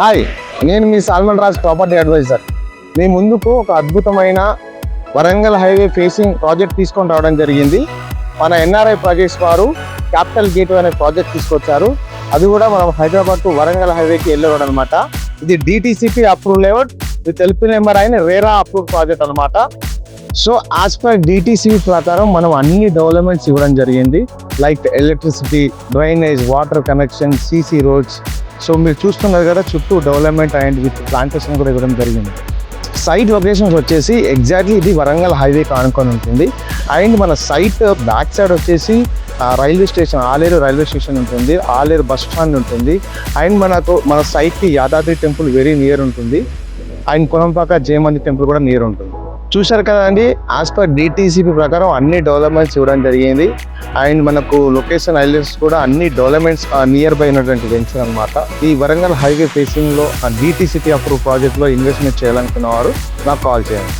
Hi, నేను మీ salmon Raj property advisor. మీ ముందుకు ఒక అద్భుతమైన వరంగల్ హైవే ఫేసింగ్ ప్రాజెక్ట్ తీసుకొని రావడం జరిగింది. మన ఎన్ఆర్ఐ ప్రాజెక్ట్స్ వారు క్యాపిటల్ గేట్వే అనే ప్రాజెక్ట్ తీసుకొచ్చారు. అది కూడా మనం హైదరాబాద్ టు వరంగల్ హైవేకి వెళ్ళేవాడు అనమాట. ఇది DTCP approve layout with LP number అయిన రేరా అప్రూవ్ ప్రాజెక్ట్ అనమాట. సో యాజ్ పర్ డిటిసిపి ప్రకారం మనం అన్ని డెవలప్మెంట్స్ ఇవ్వడం జరిగింది. Like electricity, drainage, water connection, CC roads. So మీరు చూస్తున్నారు కదా, చుట్టూ డెవలప్మెంట్ అండ్ విత్ ప్లాంటేషన్ కూడా ఇవ్వడం జరిగింది. సైట్ లొకేషన్స్ వచ్చేసి ఎగ్జాక్ట్లీ ఇది వరంగల్ హైవేకి ఆనుకొని ఉంటుంది. అండ్ మన సైట్ బ్యాక్ సైడ్ వచ్చేసి railway station, Aler railway station ఉంటుంది, ఆలేరు బస్ స్టాండ్ ఉంటుంది. అండ్ మన సైట్కి యాదాద్రి టెంపుల్ వెరీ నియర్ ఉంటుంది. అండ్ కొనంపాక జయమంది టెంపుల్ కూడా నియర్ ఉంటుంది. చూశారు కదండి, యాజ్ పర్ డిటిసిపి ప్రకారం అన్ని డెవలప్మెంట్స్ ఇవ్వడం జరిగింది. అండ్ మనకు లొకేషన్ హైలైట్స్ కూడా అన్ని డెవలప్మెంట్స్ నియర్ బై ఉన్నటువంటి వెంచర్ అనమాట. ఈ వరంగల్ హైవే ఫేసింగ్లో డిటిసిపి అప్రూవ్ ప్రాజెక్ట్లో ఇన్వెస్ట్మెంట్ చేయాలనుకున్న వారు నాకు కాల్ చేయండి.